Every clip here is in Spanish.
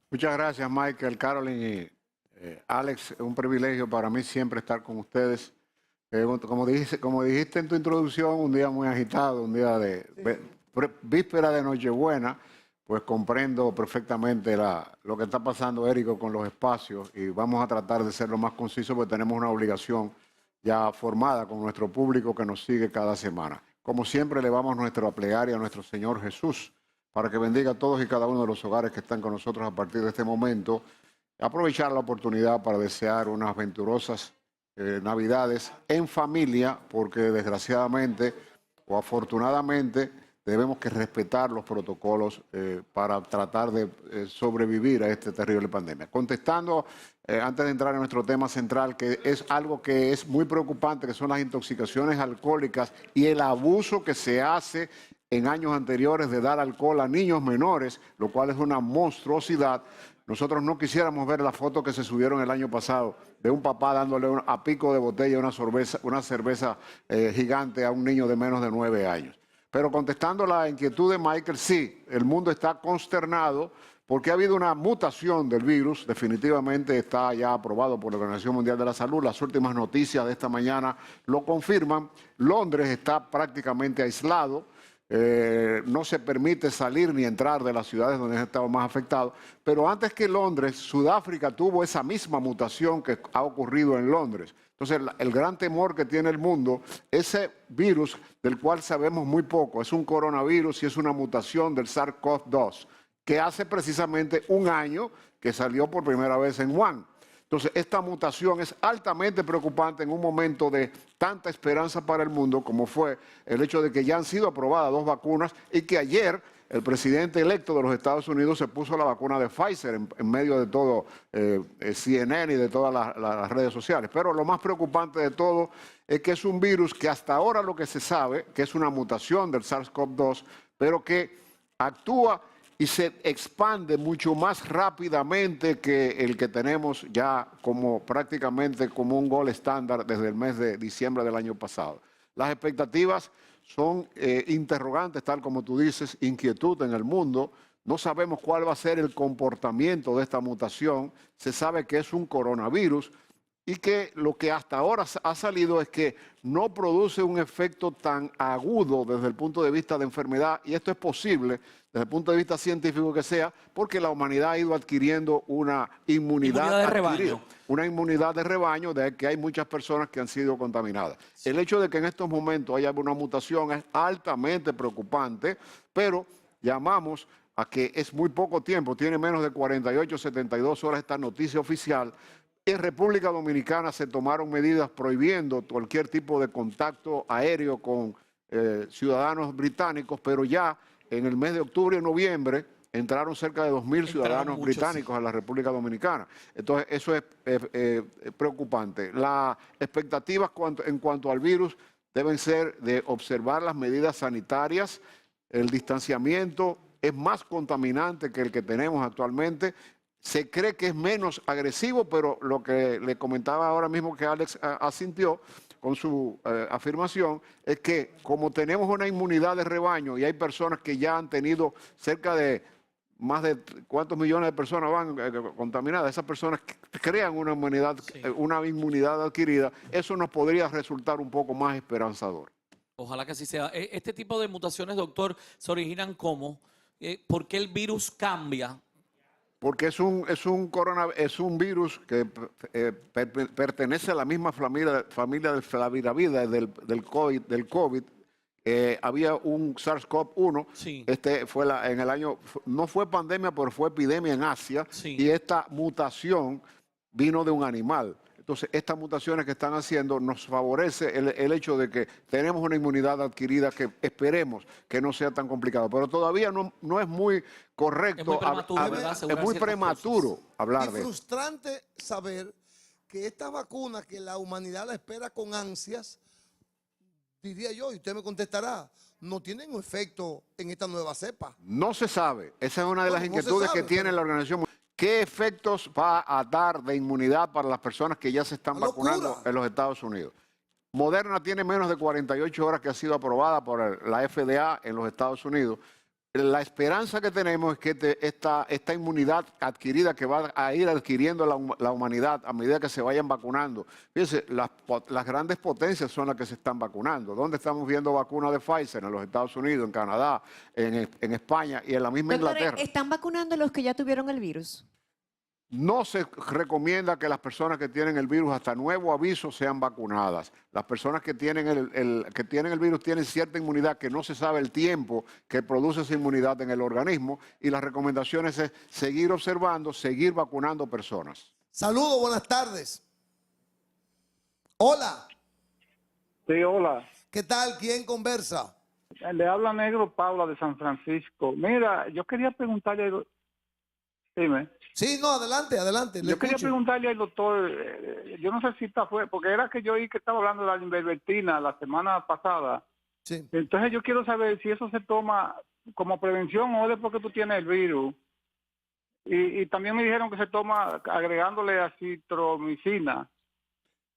Muchas gracias, Michael, Carolyn y Alex. Es un privilegio para mí siempre estar con ustedes. Como dijiste en tu introducción, un día muy agitado, un día de víspera de Nochebuena, pues comprendo perfectamente lo que está pasando, Érico, con los espacios y vamos a tratar de ser lo más conciso porque tenemos una obligación ya formada con nuestro público que nos sigue cada semana. Como siempre, le vamos nuestra plegaria a nuestro Señor Jesús para que bendiga a todos y cada uno de los hogares que están con nosotros a partir de este momento. Aprovechar la oportunidad para desear unas venturosas Navidades en familia, porque desgraciadamente o afortunadamente debemos que respetar los protocolos para tratar de sobrevivir a esta terrible pandemia. Contestando, antes de entrar en nuestro tema central, que es algo que es muy preocupante, que son las intoxicaciones alcohólicas y el abuso que se hace en años anteriores de dar alcohol a niños menores, lo cual es una monstruosidad. Nosotros no quisiéramos ver la foto que se subieron el año pasado de un papá dándole a pico de botella una cerveza gigante a un niño de menos de 9 años. Pero contestando la inquietud de Michael, sí, el mundo está consternado porque ha habido una mutación del virus. Definitivamente está ya aprobado por la Organización Mundial de la Salud. Las últimas noticias de esta mañana lo confirman. Londres está prácticamente aislado. No se permite salir ni entrar de las ciudades donde han estado más afectados. Pero antes que Londres, Sudáfrica tuvo esa misma mutación que ha ocurrido en Londres. Entonces, el gran temor que tiene el mundo, ese virus del cual sabemos muy poco, es un coronavirus y es una mutación del SARS-CoV-2, que hace precisamente un año que salió por primera vez en Wuhan. Entonces, esta mutación es altamente preocupante en un momento de tanta esperanza para el mundo como fue el hecho de que ya han sido aprobadas 2 vacunas y que ayer el presidente electo de los Estados Unidos se puso la vacuna de Pfizer en medio de todo CNN y de todas las redes sociales. Pero lo más preocupante de todo es que es un virus que hasta ahora lo que se sabe, que es una mutación del SARS-CoV-2, pero que actúa y se expande mucho más rápidamente que el que tenemos ya como prácticamente como un gol estándar desde el mes de diciembre del año pasado. Las expectativas son interrogantes, tal como tú dices, inquietud en el mundo. No sabemos cuál va a ser el comportamiento de esta mutación. Se sabe que es un coronavirus y que lo que hasta ahora ha salido es que no produce un efecto tan agudo desde el punto de vista de enfermedad, y esto es posible desde el punto de vista científico que sea, porque la humanidad ha ido adquiriendo una inmunidad de rebaño. Una inmunidad de rebaño de que hay muchas personas que han sido contaminadas. El hecho de que en estos momentos haya una mutación es altamente preocupante, pero llamamos a que es muy poco tiempo, tiene menos de 48, 72 horas esta noticia oficial. En República Dominicana se tomaron medidas prohibiendo cualquier tipo de contacto aéreo con ciudadanos británicos, pero ya en el mes de octubre y noviembre entraron cerca de 2.000 ciudadanos británicos a la República Dominicana. Entonces, eso es preocupante. Las expectativas en cuanto al virus deben ser de observar las medidas sanitarias. El distanciamiento es más contaminante que el que tenemos actualmente. Se cree que es menos agresivo, pero lo que le comentaba ahora mismo que Alex asintió con su afirmación es que como tenemos una inmunidad de rebaño y hay personas que ya han tenido cerca de más de cuántos millones de personas van contaminadas, esas personas crean una inmunidad adquirida, eso nos podría resultar un poco más esperanzador. Ojalá que así sea. Este tipo de mutaciones, doctor, se originan ¿cómo? ¿Por qué el virus cambia? Porque es un virus que pertenece a la misma familia del Flaviravida, del COVID. Había un SARS-CoV-1, Sí. en el año, no fue pandemia, pero fue epidemia en Asia, Sí. y esta mutación vino de un animal. Entonces, estas mutaciones que están haciendo nos favorece el hecho de que tenemos una inmunidad adquirida que esperemos que no sea tan complicado. Pero todavía no es muy correcto, Es muy prematuro, ¿verdad? es Asegurar muy ciertas prematuro cosas. hablar Y de eso. frustrante saber que esta vacuna que la humanidad la espera con ansias, diría yo, y usted me contestará, no tienen un efecto en esta nueva cepa. No se sabe. Esa es una de las Bueno, no se inquietudes sabe, que tiene pero- la Organización Mundial. ¿Qué efectos va a dar de inmunidad para las personas que ya se están ¡Una vacunando locura! en los Estados Unidos? Moderna tiene menos de 48 horas que ha sido aprobada por la FDA en los Estados Unidos. La esperanza que tenemos es que esta inmunidad adquirida que va a ir adquiriendo la humanidad a medida que se vayan vacunando. Fíjense, las grandes potencias son las que se están vacunando. ¿Dónde estamos viendo vacunas de Pfizer? En los Estados Unidos, en Canadá, en España y en la misma Doctor, Inglaterra. ¿están vacunando a los que ya tuvieron el virus? No se recomienda que las personas que tienen el virus hasta nuevo aviso sean vacunadas. Las personas que tienen el virus tienen cierta inmunidad que no se sabe el tiempo que produce esa inmunidad en el organismo y las recomendaciones es seguir observando, seguir vacunando personas. Saludos, buenas tardes. Hola, Sí, hola. ¿qué tal? ¿Quién conversa? Le habla Negro Paula de San Francisco. Mira, yo quería preguntarle, dime, Sí, no, adelante, adelante. le yo quería escucho. preguntarle al doctor, yo no sé si fue, porque era que yo oí que estaba hablando de la ivermectina la semana pasada. Sí. Entonces yo quiero saber si eso se toma como prevención o es porque tú tienes el virus. Y también me dijeron que se toma agregándole acitromicina.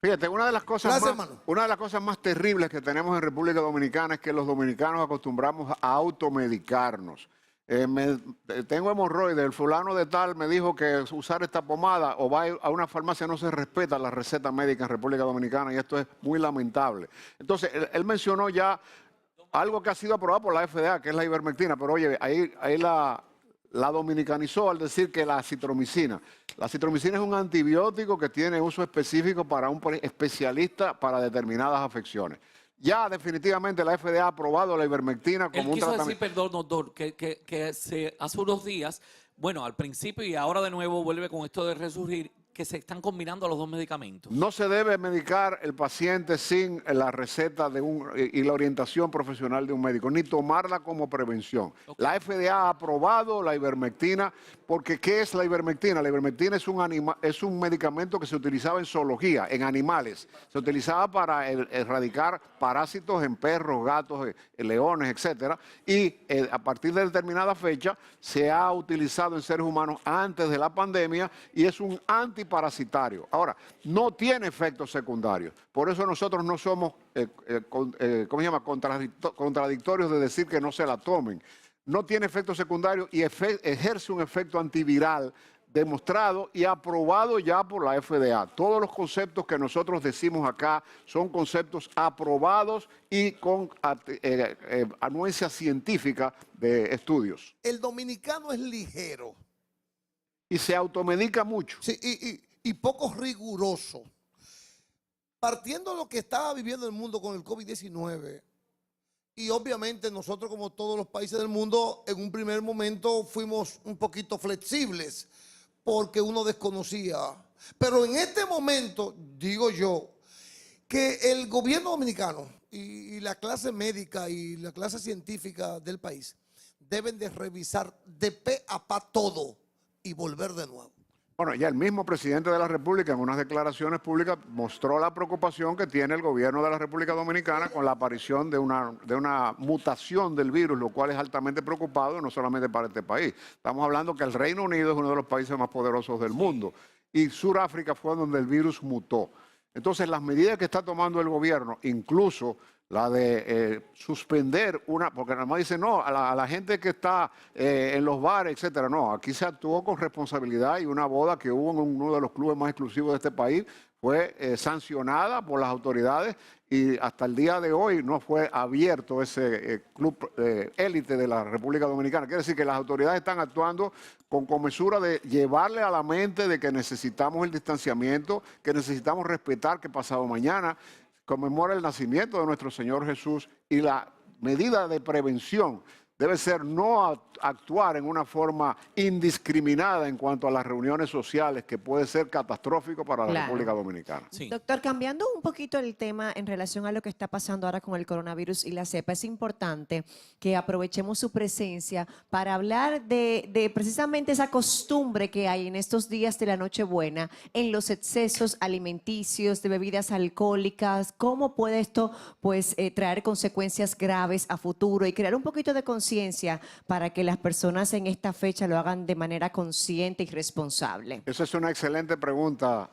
Fíjate, una de las Gracias, cosas hermano. más terribles que tenemos en República Dominicana es que los dominicanos acostumbramos a automedicarnos. Tengo hemorroides, el fulano de tal me dijo que usar esta pomada o va a una farmacia no se respeta la receta médica en República Dominicana y esto es muy lamentable. Entonces, él mencionó ya algo que ha sido aprobado por la FDA, que es la ivermectina, pero oye, ahí la dominicanizó al decir que la acitromicina. La acitromicina es un antibiótico que tiene uso específico para un especialista para determinadas afecciones. Ya definitivamente la FDA ha aprobado la ivermectina Él como un quiso decir, tratamiento. perdón, doctor, hace unos días, bueno, al principio y ahora de nuevo vuelve con esto de resurgir, que se están combinando los dos medicamentos. No se debe medicar el paciente sin la receta y la orientación profesional de un médico, ni tomarla como prevención. Ok. La FDA ha aprobado la ivermectina porque ¿qué es la ivermectina? La ivermectina es un medicamento que se utilizaba en zoología, en animales. Se utilizaba para erradicar parásitos en perros, gatos, leones, etcétera. Y a partir de determinada fecha se ha utilizado en seres humanos antes de la pandemia y es un antiparasitario. Ahora, no tiene efectos secundarios. Por eso nosotros no somos contradictorios de decir que no se la tomen. No tiene efectos secundarios y ejerce un efecto antiviral demostrado y aprobado ya por la FDA. Todos los conceptos que nosotros decimos acá son conceptos aprobados y con anuencia científica de estudios. El dominicano es ligero, Y se automedica mucho. sí, y poco riguroso. Partiendo de lo que estaba viviendo el mundo con el COVID-19, y obviamente nosotros, como todos los países del mundo, en un primer momento fuimos un poquito flexibles porque uno desconocía. Pero en este momento, digo yo, que el gobierno dominicano y la clase médica y la clase científica del país deben de revisar de pe a pa todo y volver de nuevo. Bueno, ya el mismo presidente de la República en unas declaraciones públicas mostró la preocupación que tiene el gobierno de la República Dominicana con la aparición de una mutación del virus, lo cual es altamente preocupado, no solamente para este país. Estamos hablando que el Reino Unido es uno de los países más poderosos del mundo y Sudáfrica fue donde el virus mutó. Entonces, las medidas que está tomando el gobierno, incluso la de suspender porque nada más dice no, a la gente que está en los bares, etcétera. No, aquí se actuó con responsabilidad y una boda que hubo en uno de los clubes más exclusivos de este país fue sancionada por las autoridades y hasta el día de hoy no fue abierto ese club élite de la República Dominicana. Quiere decir que las autoridades están actuando con comesura de llevarle a la mente de que necesitamos el distanciamiento, que necesitamos respetar que pasado mañana conmemora el nacimiento de nuestro Señor Jesús y la medida de prevención debe ser no actuar en una forma indiscriminada en cuanto a las reuniones sociales, que puede ser catastrófico para la Claro. República Dominicana. Sí. Doctor, cambiando un poquito el tema en relación a lo que está pasando ahora con el coronavirus y la cepa, es importante que aprovechemos su presencia para hablar de precisamente esa costumbre que hay en estos días de la Nochebuena, en los excesos alimenticios, de bebidas alcohólicas, cómo puede esto pues traer consecuencias graves a futuro y crear un poquito de conciencia para que las personas en esta fecha lo hagan de manera consciente y responsable. Esa es una excelente pregunta,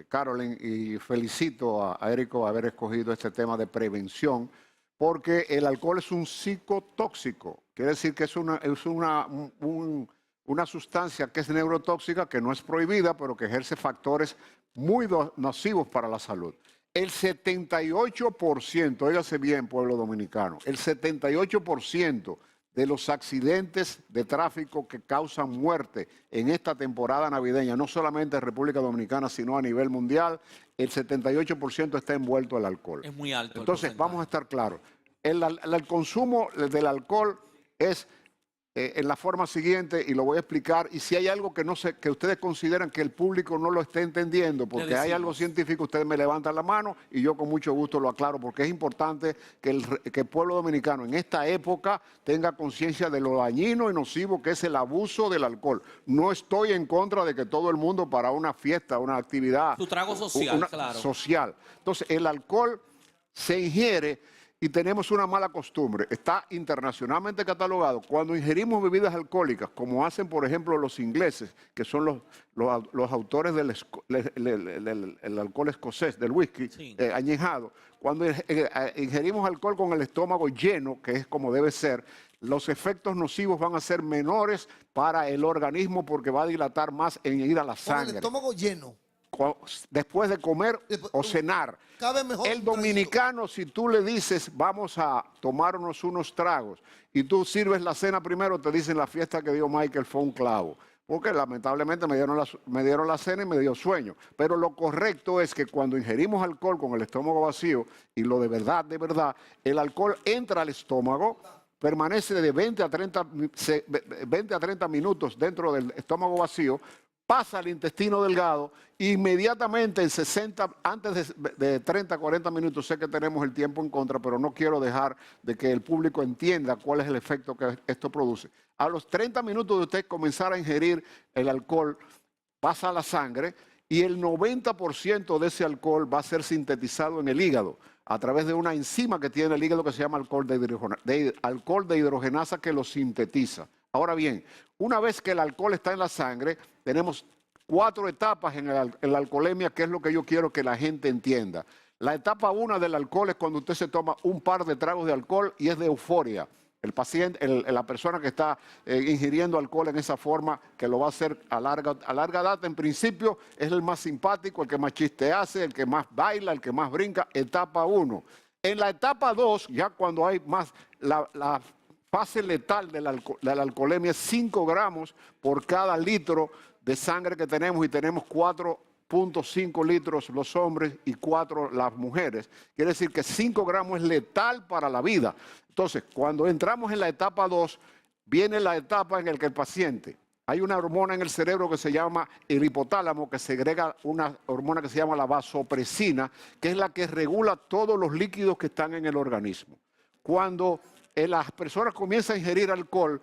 Carolyn, y felicito a Érico por haber escogido este tema de prevención, porque el alcohol es un psicotóxico. Quiere decir que una sustancia que es neurotóxica, que no es prohibida, pero que ejerce factores muy nocivos para la salud. El 78%, óigase bien, pueblo dominicano, el 78% de los accidentes de tráfico que causan muerte en esta temporada navideña, no solamente en República Dominicana, sino a nivel mundial, el 78% está envuelto el alcohol. Es muy alto. Entonces, vamos a estar claros. El consumo del alcohol es en la forma siguiente, y lo voy a explicar, y si hay algo que que ustedes consideran que el público no lo esté entendiendo, porque hay algo científico, ustedes me levantan la mano y yo con mucho gusto lo aclaro, porque es importante que el pueblo dominicano en esta época tenga conciencia de lo dañino y nocivo que es el abuso del alcohol. No estoy en contra de que todo el mundo para una fiesta, una actividad... Su trago social, claro. Social. Entonces, el alcohol se ingiere y tenemos una mala costumbre. Está internacionalmente catalogado. Cuando ingerimos bebidas alcohólicas, como hacen, por ejemplo, los ingleses, que son los autores del alcohol escocés, del whisky, Sí. añejado, cuando ingerimos alcohol con el estómago lleno, que es como debe ser, los efectos nocivos van a ser menores para el organismo porque va a dilatar más en ir a la Con el sangre. estómago lleno. Después de comer o cenar. Cabe mejor El un traguito. dominicano, si tú le dices, vamos a tomarnos unos tragos, y tú sirves la cena primero, te dicen la fiesta que dio Michael fue un clavo. Porque lamentablemente me dieron la cena y me dio sueño. Pero lo correcto es que cuando ingerimos alcohol con el estómago vacío, y lo de verdad, el alcohol entra al estómago, permanece de 20 a 30 minutos dentro del estómago vacío, pasa al intestino delgado, inmediatamente en 60, antes de 30, 40 minutos, sé que tenemos el tiempo en contra, pero no quiero dejar de que el público entienda cuál es el efecto que esto produce. A los 30 minutos de usted comenzar a ingerir el alcohol, pasa a la sangre y el 90% de ese alcohol va a ser sintetizado en el hígado a través de una enzima que tiene el hígado que se llama alcohol de hidrogenasa que lo sintetiza. Ahora bien, una vez que el alcohol está en la sangre, tenemos 4 etapas en la alcoholemia, que es lo que yo quiero que la gente entienda. La etapa 1 del alcohol es cuando usted se toma un par de tragos de alcohol y es de euforia. El paciente, la persona que está ingiriendo alcohol en esa forma, que lo va a hacer a larga data, en principio es el más simpático, el que más chiste hace, el que más baila, el que más brinca, etapa 1. En la etapa 2, ya cuando hay más, la fase letal de la alcoholemia es 5 gramos por cada litro de sangre que tenemos, y tenemos 4.5 litros los hombres y 4 las mujeres. Quiere decir que 5 gramos es letal para la vida. Entonces, cuando entramos en la etapa 2, viene la etapa en la que el paciente, hay una hormona en el cerebro que se llama el hipotálamo, que segrega una hormona que se llama la vasopresina, que es la que regula todos los líquidos que están en el organismo. Cuando las personas comienzan a ingerir alcohol,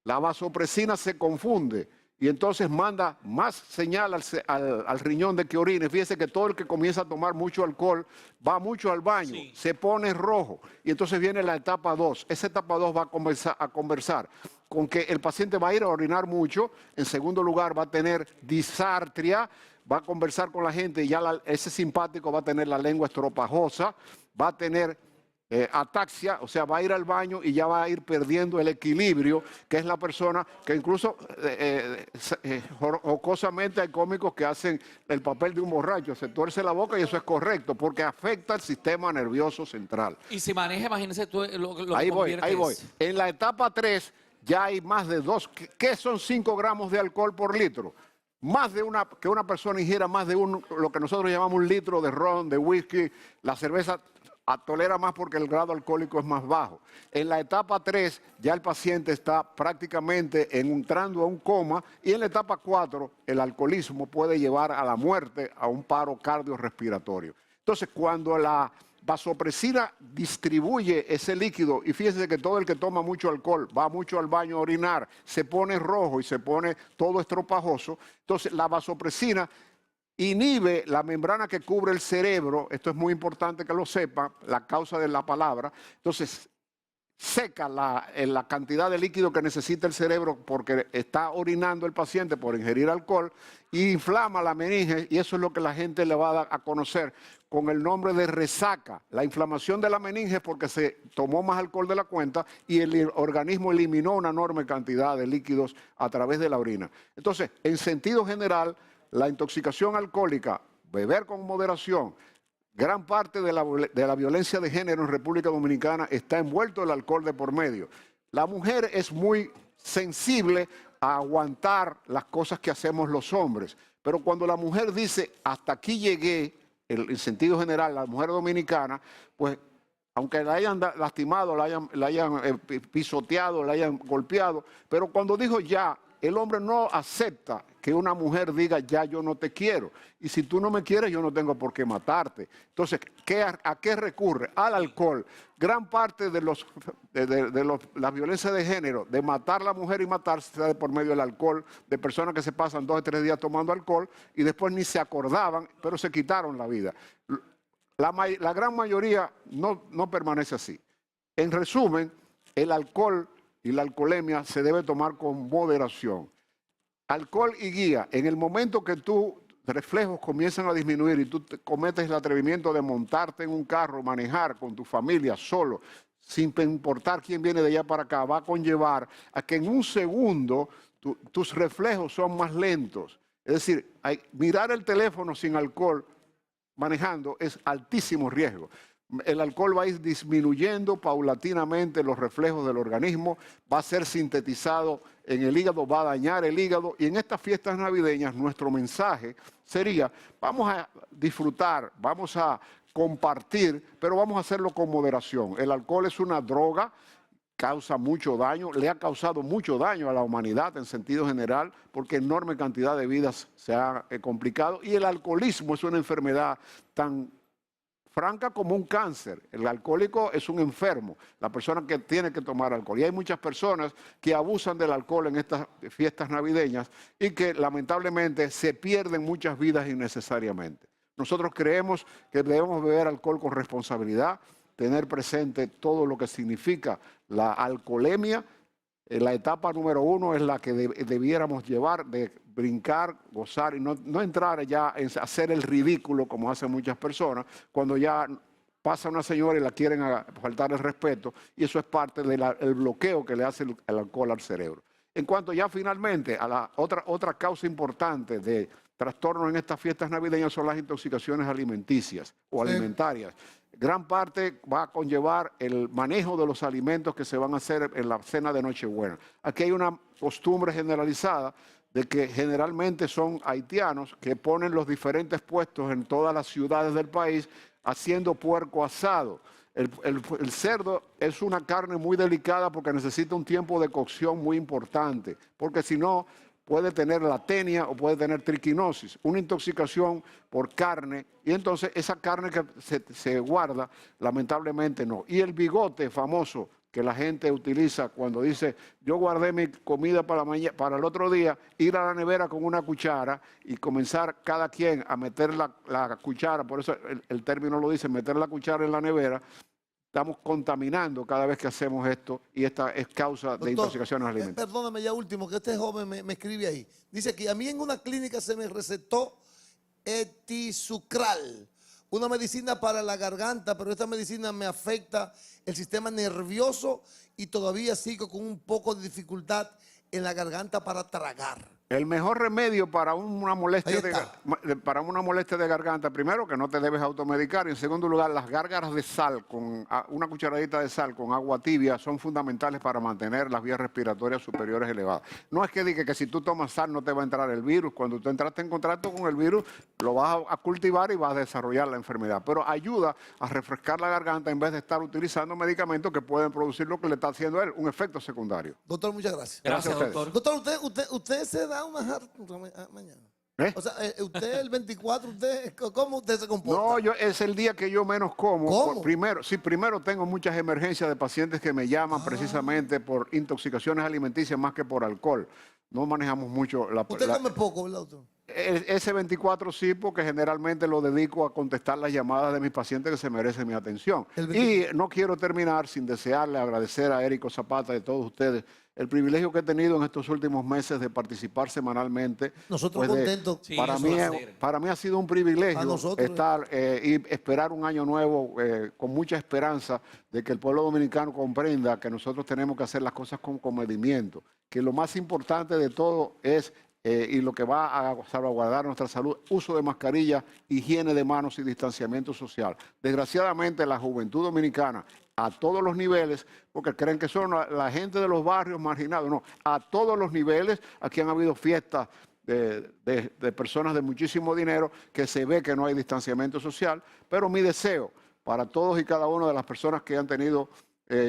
la vasopresina se confunde y entonces manda más señal al riñón de que orine. Fíjese que todo el que comienza a tomar mucho alcohol va mucho al baño, Sí. se pone rojo, y entonces viene la etapa 2. Esa etapa 2 va a conversar con que el paciente va a ir a orinar mucho. En segundo lugar, va a tener disartria, va a conversar con la gente y ya ese simpático va a tener la lengua estropajosa, va a tener ataxia, o sea, va a ir al baño y ya va a ir perdiendo el equilibrio, que es la persona que incluso jocosamente hay cómicos que hacen el papel de un borracho, se tuerce la boca, y eso es correcto porque afecta el sistema nervioso central. Y si maneja, imagínese tú lo Ahí que voy, convierte ahí voy. es. En la etapa 3 ya hay más de 2. ¿Qué son 5 gramos de alcohol por litro? Más de que una persona ingiera más de lo que nosotros llamamos un litro de ron, de whisky. La cerveza tolera más porque el grado alcohólico es más bajo. En la etapa 3 ya el paciente está prácticamente entrando a un coma, y en la etapa 4 el alcoholismo puede llevar a la muerte, a un paro cardiorrespiratorio. Entonces, cuando la vasopresina distribuye ese líquido, y fíjense que todo el que toma mucho alcohol va mucho al baño a orinar, se pone rojo y se pone todo estropajoso, entonces la vasopresina inhibe la membrana que cubre el cerebro. Esto es muy importante que lo sepa, la causa de la palabra. Entonces, seca la cantidad de líquido que necesita el cerebro porque está orinando el paciente por ingerir alcohol y inflama la meninge, y eso es lo que la gente le va a dar a conocer con el nombre de resaca. La inflamación de la meninge es porque se tomó más alcohol de la cuenta y el organismo eliminó una enorme cantidad de líquidos a través de la orina. Entonces, en sentido general, la intoxicación alcohólica, beber con moderación, gran parte de la violencia de género en República Dominicana está envuelto el alcohol de por medio. La mujer es muy sensible a aguantar las cosas que hacemos los hombres, pero cuando la mujer dice hasta aquí llegué, en sentido general, la mujer dominicana, pues aunque la hayan lastimado, la hayan pisoteado, la hayan golpeado, pero cuando dijo ya, el hombre no acepta que una mujer diga ya yo no te quiero. Y si tú no me quieres, yo no tengo por qué matarte. Entonces, ¿a qué recurre? Al alcohol. Gran parte de la violencia de género, de matar a la mujer y matarse, se da por medio del alcohol, de personas que se pasan 2 o 3 días tomando alcohol y después ni se acordaban, pero se quitaron la vida. La gran mayoría no permanece así. En resumen, el alcohol y la alcoholemia se debe tomar con moderación. Alcohol y guía. En el momento que tus reflejos comienzan a disminuir y tú cometes el atrevimiento de montarte en un carro, manejar con tu familia solo, sin importar quién viene de allá para acá, va a conllevar a que en un segundo tus reflejos son más lentos. Es decir, mirar el teléfono sin alcohol manejando es altísimo riesgo. El alcohol va a ir disminuyendo paulatinamente los reflejos del organismo, va a ser sintetizado en el hígado, va a dañar el hígado, y en estas fiestas navideñas nuestro mensaje sería, vamos a disfrutar, vamos a compartir, pero vamos a hacerlo con moderación. El alcohol es una droga, causa mucho daño, le ha causado mucho daño a la humanidad en sentido general, porque enorme cantidad de vidas se ha complicado, y el alcoholismo es una enfermedad tan franca como un cáncer. El alcohólico es un enfermo, la persona que tiene que tomar alcohol. Y hay muchas personas que abusan del alcohol en estas fiestas navideñas y que lamentablemente se pierden muchas vidas innecesariamente. Nosotros creemos que debemos beber alcohol con responsabilidad, tener presente todo lo que significa la alcoholemia. La etapa número 1 es la que debiéramos llevar, de brincar, gozar y no entrar ya en hacer el ridículo como hacen muchas personas cuando ya pasa una señora y la quieren faltar el respeto, y eso es parte del bloqueo que le hace el alcohol al cerebro. En cuanto ya finalmente a la otra causa importante de trastorno en estas fiestas navideñas son las intoxicaciones alimenticias o alimentarias. Gran parte va a conllevar el manejo de los alimentos que se van a hacer en la cena de Nochebuena. Aquí hay una costumbre generalizada de que generalmente son haitianos que ponen los diferentes puestos en todas las ciudades del país haciendo puerco asado. El cerdo es una carne muy delicada porque necesita un tiempo de cocción muy importante, porque si no puede tener latenia o puede tener triquinosis, una intoxicación por carne, y entonces esa carne que se guarda, lamentablemente no. Y el bigote famoso que la gente utiliza cuando dice, yo guardé mi comida para el otro día, ir a la nevera con una cuchara y comenzar cada quien a meter la cuchara, por eso el término lo dice, meter la cuchara en la nevera. Estamos contaminando cada vez que hacemos esto, y esta es causa de intoxicaciones alimentarias. Perdóname ya último, que este joven me escribe ahí. Dice que a mí en una clínica se me recetó etisucral, una medicina para la garganta, pero esta medicina me afecta el sistema nervioso y todavía sigo con un poco de dificultad en la garganta para tragar. El mejor remedio para una molestia de garganta, primero, que no te debes automedicar, y en segundo lugar, las gárgaras de sal, con una cucharadita de sal con agua tibia, son fundamentales para mantener las vías respiratorias superiores elevadas. No es que diga que si tú tomas sal no te va a entrar el virus. Cuando tú entraste en contacto con el virus, lo vas a cultivar y vas a desarrollar la enfermedad. Pero ayuda a refrescar la garganta en vez de estar utilizando medicamentos que pueden producir lo que le está haciendo él, un efecto secundario. Doctor, muchas gracias. Gracias, Gracias a doctor. Doctor, usted se da una jarra mañana. ¿Eh? O sea, usted el 24, ¿cómo usted se comporta? No, es el día que yo menos como. ¿Cómo? Primero tengo muchas emergencias de pacientes que me llaman precisamente por intoxicaciones alimenticias más que por alcohol. No manejamos mucho Usted come poco, ¿verdad, doctor? ese 24 sí, porque generalmente lo dedico a contestar las llamadas de mis pacientes que se merecen mi atención. Y no quiero terminar sin desearle, agradecer a Érico Zapata y a todos ustedes el privilegio que he tenido en estos últimos meses de participar semanalmente. Nosotros Pues contentos. Sí, para eso mí, va a ser. para mí ha sido un privilegio Para nosotros. estar y esperar un año nuevo con mucha esperanza de que el pueblo dominicano comprenda que nosotros tenemos que hacer las cosas con comedimiento, que lo más importante de todo es y lo que va a salvaguardar nuestra salud, uso de mascarilla, higiene de manos y distanciamiento social. Desgraciadamente, la juventud dominicana, a todos los niveles, porque creen que son la gente de los barrios marginados, no, a todos los niveles, aquí han habido fiestas de personas de muchísimo dinero, que se ve que no hay distanciamiento social, pero mi deseo para todos y cada una de las personas que han tenido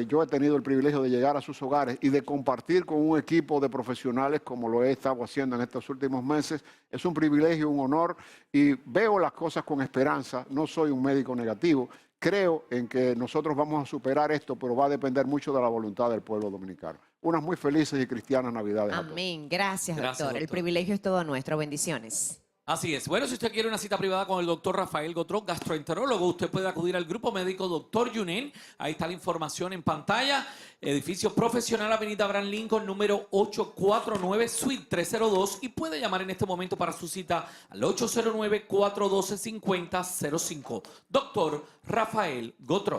yo he tenido el privilegio de llegar a sus hogares y de compartir con un equipo de profesionales como lo he estado haciendo en estos últimos meses. Es un privilegio, un honor y veo las cosas con esperanza. No soy un médico negativo. Creo en que nosotros vamos a superar esto, pero va a depender mucho de la voluntad del pueblo dominicano. Unas muy felices y cristianas Navidades a todos. Amén. Gracias, Gracias, doctor. El doctor. privilegio es todo nuestro. Bendiciones. Así es. Bueno, si usted quiere una cita privada con el doctor Rafael Gotró, gastroenterólogo, usted puede acudir al grupo médico Doctor Yunen. Ahí está la información en pantalla. Edificio Profesional, Avenida Abraham Lincoln, número 849, Suite 302. Y puede llamar en este momento para su cita al 809-412-5005. Doctor Rafael Gotró.